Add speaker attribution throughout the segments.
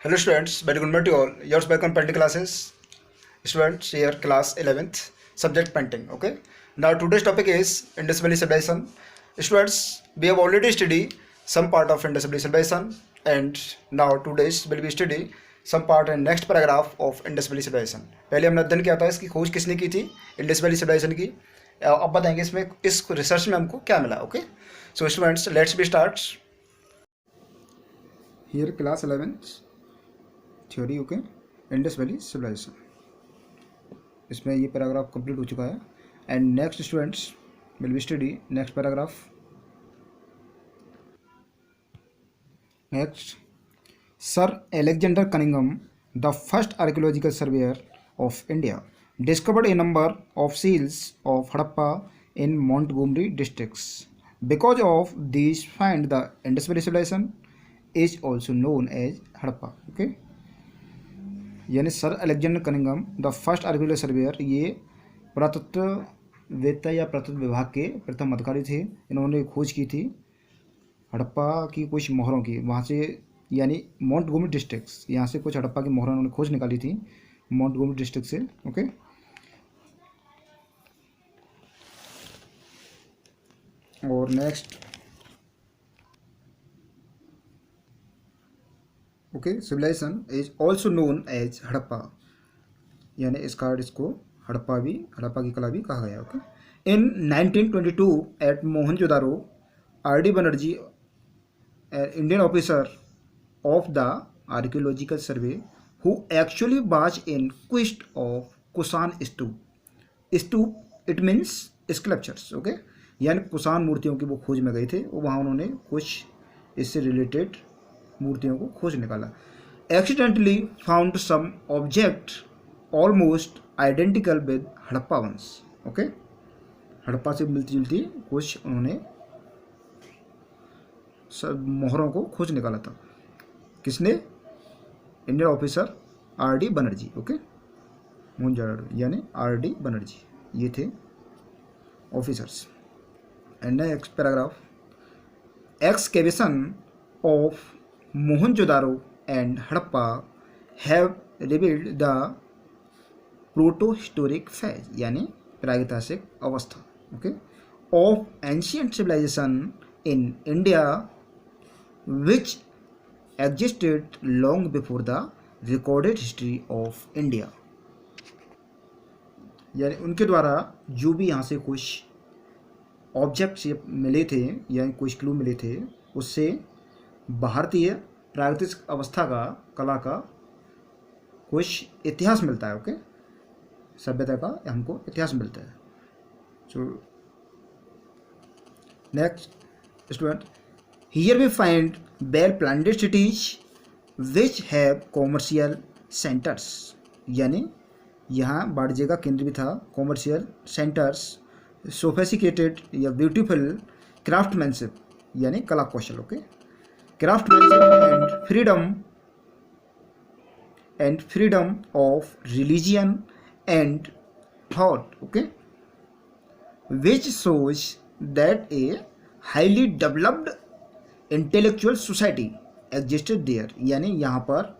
Speaker 1: Hello students, very good morning to all. Yours back on painting classes. Students here class 11th subject painting. Okay. Now today's topic is Indus Valley Civilization. Students, we have already studied some part of Indus Valley Civilization and now today's will be study some part and next paragraph of Indus Valley Civilization. पहले हमने अध्ययन किया था इसकी खोज किसने की थी, इंडस वैली सिविलाइजेशन की. अब बताएंगे इसमें इस रिसर्च में हमको क्या मिला. Okay, so students let's be start here class 11th theory. Okay, Indus valley civilisation. इसमें ये पैराग्राफ कंप्लीट हो चुका है and next students will be study next paragraph. Next, sir Alexander Cunningham, the first archaeological surveyor of India, discovered a number of seals of Harappa in Montgomery districts. Because of these find, the Indus Valley civilization is also known as Harappa. Okay, यानी sir Alexander Cunningham the first archaeological surveyor, ये पुरातत्ववेत्ता या पुरातत्व विभाग के प्रथम अधिकारी थे. इन्होंने खोज की थी हड़प्पा की कुछ मोहरों की, वहाँ से यानी मॉन्टगोमरी डिस्ट्रिक्ट्स, यहाँ से कुछ हड़प्पा की मोहरें उन्होंने खोज निकाली थी मॉन्टगोमरी डिस्ट्रिक्ट से. ओके, और next okay, civilisation is also known as Harappa, यानी इसको हड़प्पा की कला भी कहा गया. Okay, in 1922 at Mohenjodaro, R D Banerjee, Indian officer of the archaeological survey, who actually was in quest of Kushan stupa, it means sculptures. Okay, यानी कुषाण मूर्तियों की वो खोज में गए थे और वहाँ उन्होंने कुछ इससे रिलेटेड मूर्तियों को खोज निकाला. Accidentally found some object almost identical with Harappa ones. Okay, Harappa से मिलती जुलती कुछ उन्होंने सब मोहरों को खोज निकाला था. किसने? Indian officer R D Banerjee. Okay, Mohenjodaro यानी आर डी बनर्जी, ये थे officers. And next paragraph, excavation of Mohenjodaro and Harappa have revealed the proto historic phase, यानी प्रागैतिहासिक अवस्था. Okay, of ancient civilisation in India which existed long before the recorded history of India. यानी उनके द्वारा जो भी यहाँ से कुछ ऑब्जेक्ट्स मिले थे या कुछ क्लू मिले थे, उससे भारतीय प्रागैतिक अवस्था का, कला का कुछ इतिहास मिलता है. ओके, सभ्यता का हमको इतिहास मिलता है. So next student, here we find well planned cities which have commercial centers, यानी यहाँ वाणिज्य का केंद्र भी था, कॉमर्शियल सेंटर्स, सोफिस्टिकेटेड या ब्यूटीफुल क्राफ्टमैनशिप, यानी कला कौशल. Okay, craftsmanship and freedom of religion and thought. Okay, which shows that a highly developed intellectual society existed there, यानी यहाँ पर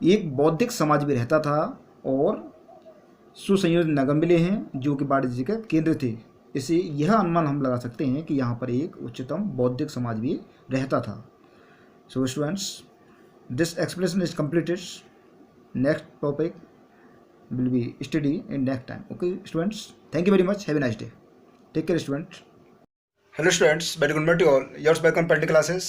Speaker 1: एक बौद्धिक समाज भी रहता था और सुसंयोजित नगर मिले हैं जो कि वाणिज्य के केंद्र थे. इसे यह अनुमान हम लगा सकते हैं कि यहाँ पर एक उच्चतम बौद्धिक समाज भी रहता था. So students, this explanation is completed. Next topic will be study in next time. Okay students, thank you very much, have a nice day, take care student. Hello students, very good morning to all. Yours back on painting classes.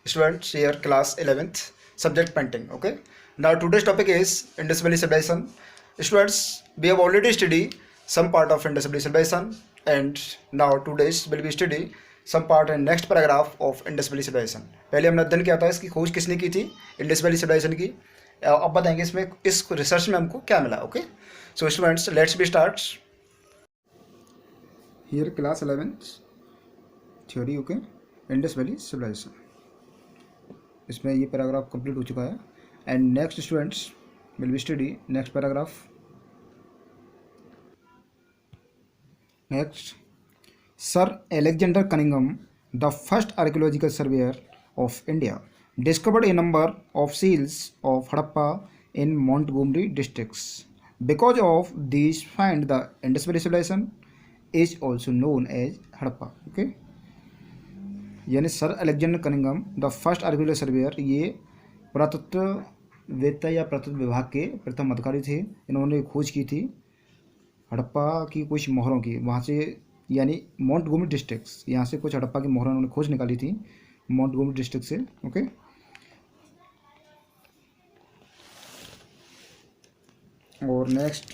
Speaker 1: Students here class 11th subject painting. Okay, now today's topic is Indus Valley Civilization. Students, we have already studied some part of Indus Valley Civilization and now today's will be study some part and next paragraph of Indus Valley Civilization. पहले हमने अध्ययन किया था इसकी खोज किसने की थी, इंडस वैली सिविलाइजेशन की. अब बताएंगे इसमें इस रिसर्च में हमको क्या मिला. Okay, so students let's be start here class 11th theory. Okay, Indus valley civilisation. इसमें ये पैराग्राफ कंप्लीट हो चुका है and next students will be study next paragraph. Next, sir Alexander Cunningham, the first archaeological surveyor of India, discovered a number of seals of Harappa in Montgomery districts. Because of these find, the Indus Valley civilization is also known as Harappa. Okay, यानी sir Alexander Cunningham the first archaeological surveyor, ये पुरातत्ववेत्ता या पुरातत्व विभाग के प्रथम अधिकारी थे। इन्होंने खोज की थी हड़प्पा की कुछ मोहरों की, वहाँ से यानी मोंटगोमरी डिस्ट्रिक्ट, यहाँ से कुछ हड़प्पा की मोहरें उन्होंने खोज निकाली थी मोंटगोमरी डिस्ट्रिक्ट से। ओके, और next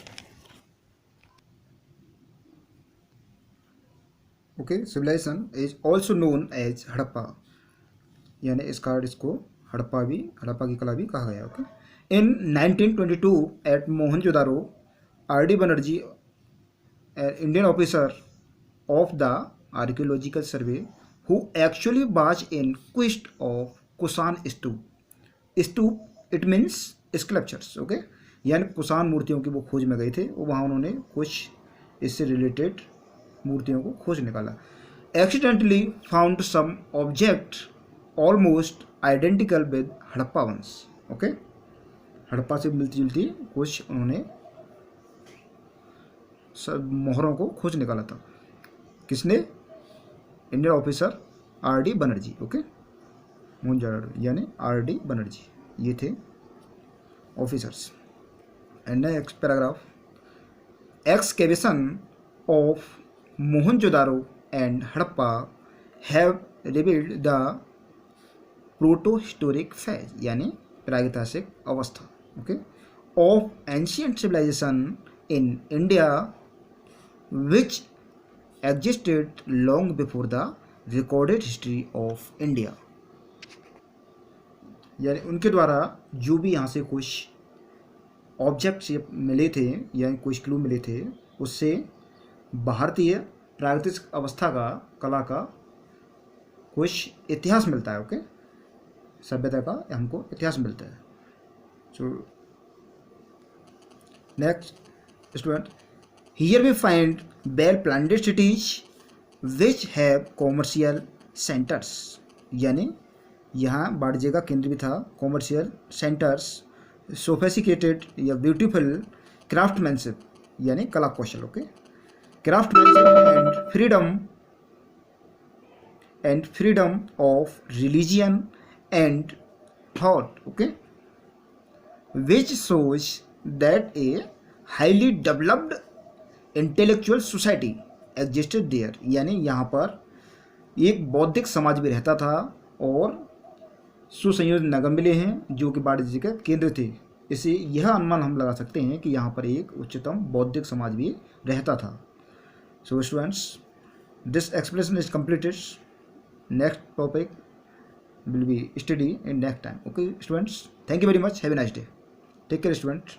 Speaker 1: okay, civilisation is also known as Harappa, यानी इसको हड़प्पा की कला भी कहा गया। Okay, in 1922 at Mohenjodaro, R D. Banerjee, Indian officer of the archaeological survey who actually was in quest of Kushan stupa it means sculptures। Okay, यानी कुषाण मूर्तियों की वो खोज में गए थे, और वहाँ उन्होंने कुछ इससे रिलेटेड मूर्तियों को खोज निकाला। Accidentally found some object almost identical with Harappa ones. Okay, Harappa से मिलती जुलती कुछ उन्होंने सब मोहरों को खोज निकाला था। किसने? Indian officer R D. Banerjee. Okay, Mohenjodaro यानी आर.डी. बनर्जी, ये थे officers. And next paragraph, excavation of Mohenjodaro and Harappa have revealed the proto historic phase, यानी प्रागैतिहासिक अवस्था। Okay, of ancient civilisation in India which existed long before the recorded history of India, यानी उनके द्वारा जो भी यहाँ से कुछ ऑब्जेक्ट्स मिले थे या कुछ क्लू मिले थे, उससे भारतीय प्रागैतिक अवस्था का, कला का कुछ इतिहास मिलता है। ओके, सभ्यता का हमको इतिहास मिलता है। So next student, here we find well planned cities which have commercial centers, यानी यहाँ वाणिज्य का केंद्र भी था, कॉमर्शियल सेंटर्स, सोफिस्टिकेटेड या ब्यूटीफुल क्राफ्टमैनशिप, यानी कला कौशल। Okay, craftsmanship and freedom of religion and thought. Okay, which shows that a highly developed intellectual society existed there, यानी यहाँ पर एक बौद्धिक समाज भी रहता था और सुसंयोजित नगर मिले हैं जो कि वाणिज्य के केंद्र थे। इससे यह अनुमान हम लगा सकते हैं कि यहाँ पर एक उच्चतम बौद्धिक समाज भी रहता था। So students, this explanation is completed. Next topic will be study in next time. Okay students, thank you very much, have a nice day, take care student.